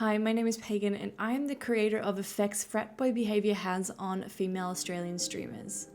Hi, my name is Pagan and I am the creator of Effects Frat-Boy Behaviour hands-on female Australian streamers.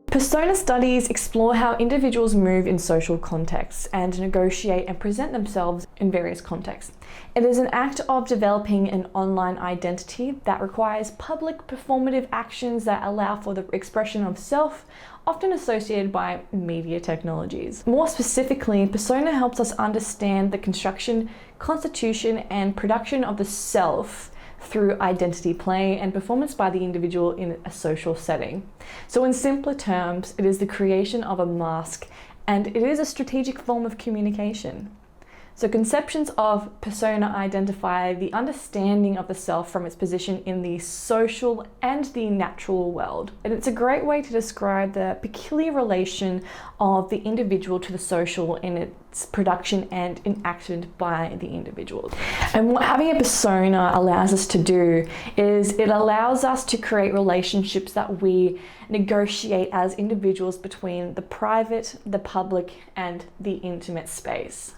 Persona studies explore how individuals move in social contexts and negotiate and present themselves in various contexts. It is an act of developing an online identity that requires public performative actions that allow for the expression of self, often associated by media technologies. More specifically, persona helps us understand the construction, constitution, and production of the self through identity play and performance by the individual in a social setting. So in simpler terms, it is the creation of a mask and it is a strategic form of communication. So conceptions of persona identify the understanding of the self from its position in the social and the natural world. And it's a great way to describe the peculiar relation of the individual to the social in its production and enactment by the individual. And what having a persona allows us to do is it allows us to create relationships that we negotiate as individuals between the private, the public, and the intimate space.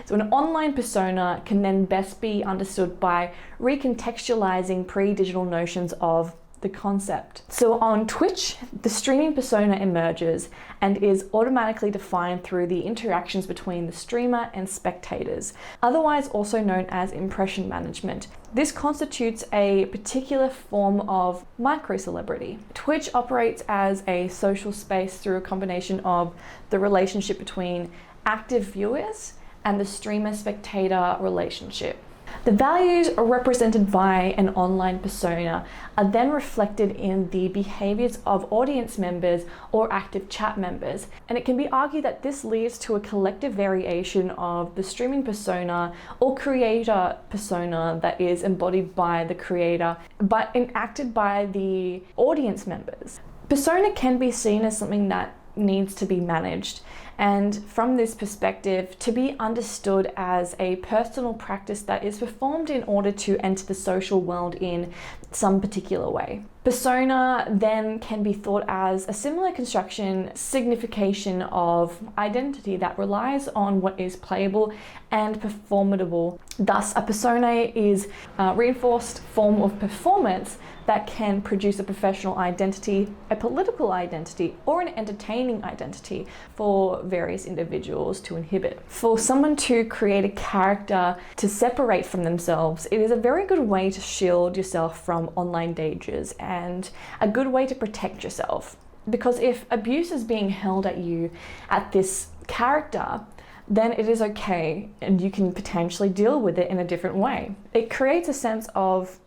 So an online persona can then best be understood by recontextualizing pre-digital notions of the concept. So on Twitch, the streaming persona emerges and is automatically defined through the interactions between the streamer and spectators, otherwise also known as impression management. This constitutes a particular form of micro-celebrity. Twitch operates as a social space through a combination of the relationship between active viewers and the streamer-spectator relationship. The values represented by an online persona are then reflected in the behaviors of audience members or active chat members, and it can be argued that this leads to a collective variation of the streaming persona or creator persona that is embodied by the creator but enacted by the audience members. Persona can be seen as something that needs to be managed, and from this perspective to be understood as a personal practice that is performed in order to enter the social world in some particular way. Persona then can be thought as a similar construction signification of identity that relies on what is playable and performable. Thus, a persona is a reinforced form of performance that can produce a professional identity, a political identity, or an entertaining identity for various individuals to inhibit. For someone to create a character to separate from themselves, it is a very good way to shield yourself from online dangers and a good way to protect yourself. Because if abuse is being held at you at this character, then it is okay and you can potentially deal with it in a different way. It creates a sense of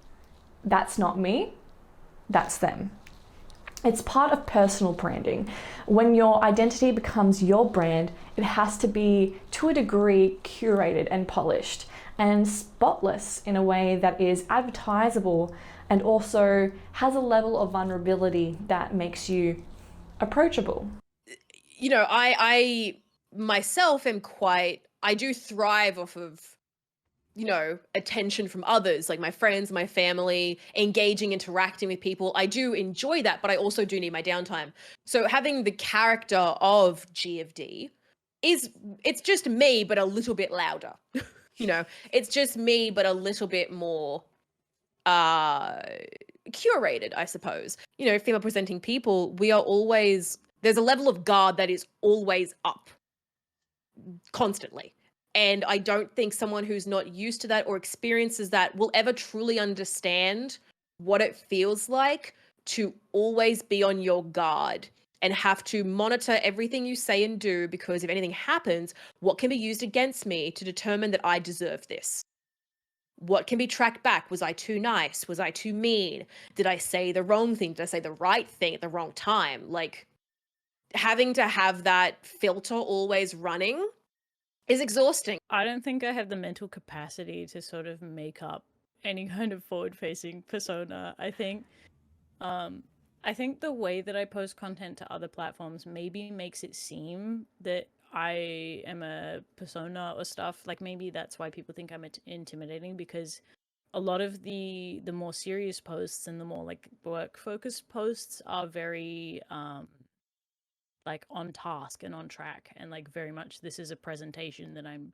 that's not me, that's them. It's part of personal branding. When your identity becomes your brand, it has to be, to a degree, curated and polished and spotless in a way that is advertisable and also has a level of vulnerability that makes you approachable. You know, I myself am I do thrive off of, attention from others, like my friends, my family, engaging, interacting with people. I do enjoy that, but I also do need my downtime. So having the character of G of D it's just me, but a little bit louder. It's just me, but a little bit more uh curated, I suppose. Female presenting people, there's a level of guard that is always up constantly. And I don't think someone who's not used to that or experiences that will ever truly understand what it feels like to always be on your guard and have to monitor everything you say and do, because if anything happens, what can be used against me to determine that I deserve this? What can be tracked back? Was I too nice? Was I too mean? Did I say the wrong thing? Did I say the right thing at the wrong time? Like, having to have that filter always running is exhausting. I don't think I have the mental capacity to sort of make up any kind of forward-facing persona. I think the way that I post content to other platforms maybe makes it seem that I am a persona or stuff. Like, maybe that's why people think I'm intimidating, because a lot of the more serious posts and the more like work focused posts are very like on task and on track, and like very much this is a presentation that I'm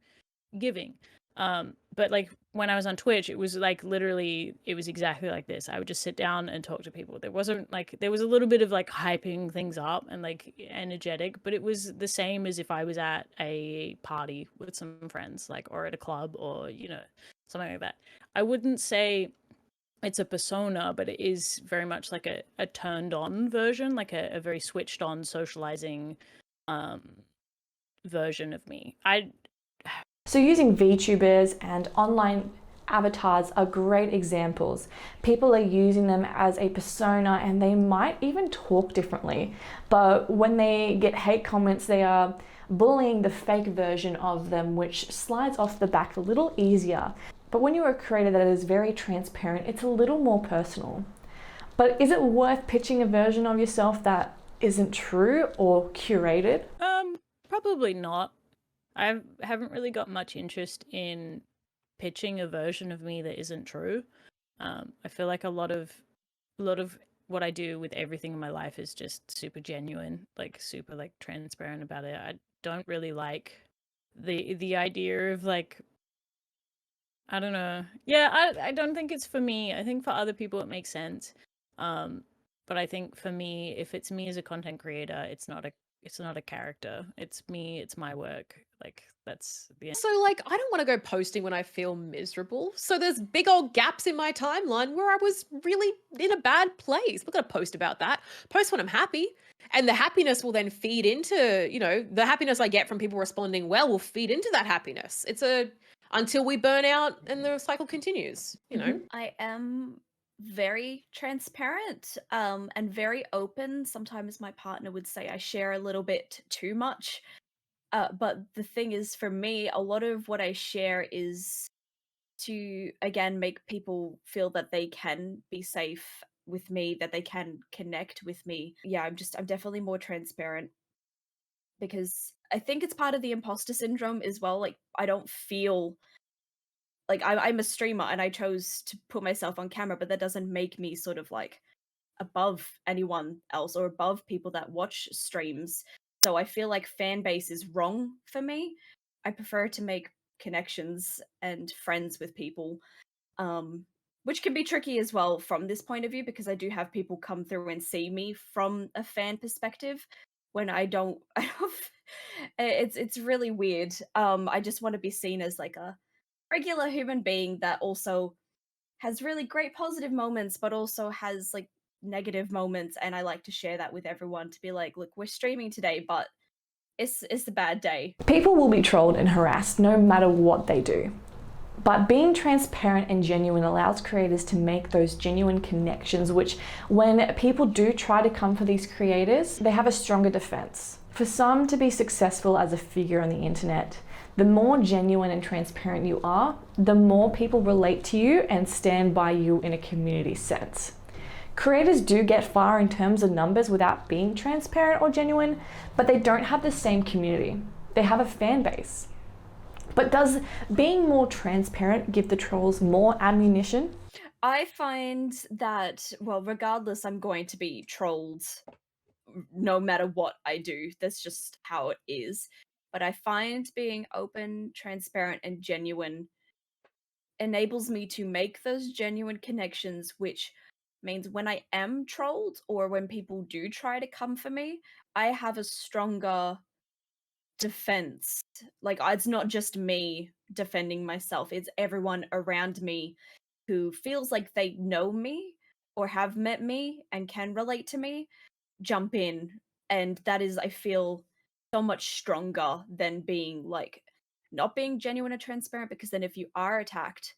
giving. But like when I was on Twitch, it was like literally, it was exactly like this. I would just sit down and talk to people. There wasn't like, there was a little bit of like hyping things up and like energetic, but it was the same as if I was at a party with some friends, like, or at a club, or, you know, something like that. I wouldn't say it's a persona, but it is very much like a turned on version, like a very switched on socializing version of me. So using VTubers and online avatars are great examples. People are using them as a persona and they might even talk differently. But when they get hate comments, they are bullying the fake version of them, which slides off the back a little easier. But when you're a creator that is very transparent, it's a little more personal. But is it worth pitching a version of yourself that isn't true or curated? Probably not. I haven't really got much interest in pitching a version of me that isn't true. I feel like a lot of what I do with everything in my life is just super genuine, like super like transparent about it. I don't really like the idea of like, I don't know. Yeah, I don't think it's for me. I think for other people it makes sense. But I think for me, if it's me as a content creator, it's not a character. It's me, it's my work. Like that's the end. So, like, I don't want to go posting when I feel miserable. So there's big old gaps in my timeline where I was really in a bad place. I'm not going to post about that. Post when I'm happy. And the happiness will then feed into, you know, the happiness I get from people responding well will feed into that happiness. It's until we burn out and the cycle continues, you know? I am very transparent and very open. Sometimes my partner would say I share a little bit too much. But the thing is, for me, a lot of what I share is to, again, make people feel that they can be safe with me, that they can connect with me. Yeah, I'm definitely more transparent because I think it's part of the imposter syndrome as well. Like, I don't feel like I'm a streamer and I chose to put myself on camera, but that doesn't make me sort of like above anyone else or above people that watch streams. So I feel like fan base is wrong for me. I prefer to make connections and friends with people, which can be tricky as well from this point of view because I do have people come through and see me from a fan perspective when I don't. It's really weird. I just want to be seen as like a regular human being that also has really great positive moments, but also has like negative moments, and I like to share that with everyone to be like, look, we're streaming today, but it's a bad day. People will be trolled and harassed no matter what they do. But being transparent and genuine allows creators to make those genuine connections, which when people do try to come for these creators, they have a stronger defense. For some to be successful as a figure on the internet, the more genuine and transparent you are, the more people relate to you and stand by you in a community sense. Creators do get far in terms of numbers without being transparent or genuine, but they don't have the same community. They have a fan base. But does being more transparent give the trolls more ammunition? I find that, well, regardless, I'm going to be trolled no matter what I do. That's just how it is. But I find being open, transparent, and genuine enables me to make those genuine connections, which means when I am trolled or when people do try to come for me, I have a stronger defense. Like, it's not just me defending myself, it's everyone around me who feels like they know me or have met me and can relate to me jump in. And that is, I feel, so much stronger than being like not being genuine and transparent, because then if you are attacked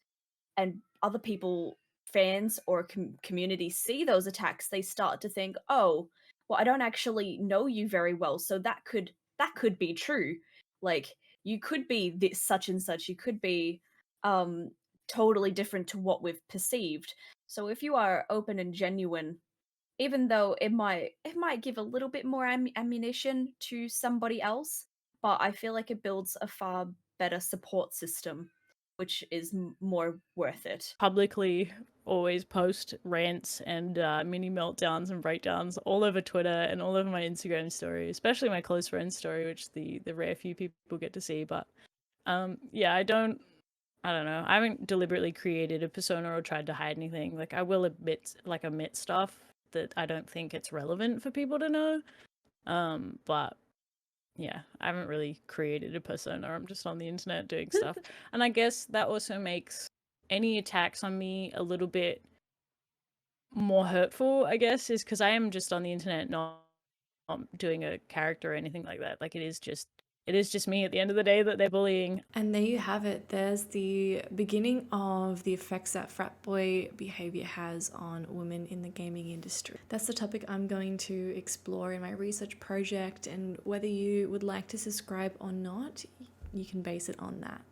and other people, fans or community, see those attacks, they start to think, oh, well, I don't actually know you very well, so that could be true. Like, you could be this such and such, you could be totally different to what we've perceived. So if you are open and genuine, even though it might give a little bit more ammunition to somebody else, but I feel like it builds a far better support system. which is more worth it. Publicly always post rants and mini meltdowns and breakdowns all over Twitter and all over my Instagram story, especially my close friends story, which the rare few people get to see. But yeah, I don't know. I haven't deliberately created a persona or tried to hide anything. Like I will admit stuff that I don't think it's relevant for people to know. But yeah, I haven't really created a persona. I'm just on the internet doing stuff. And I guess that also makes any attacks on me a little bit more hurtful, I guess, is because I am just on the internet, not doing a character or anything like that. Like it is just me at the end of the day that they're bullying. And there you have it. There's the beginning of the effects that frat-boy behavior has on women in the gaming industry. That's the topic I'm going to explore in my research project, and whether you would like to subscribe or not, you can base it on that.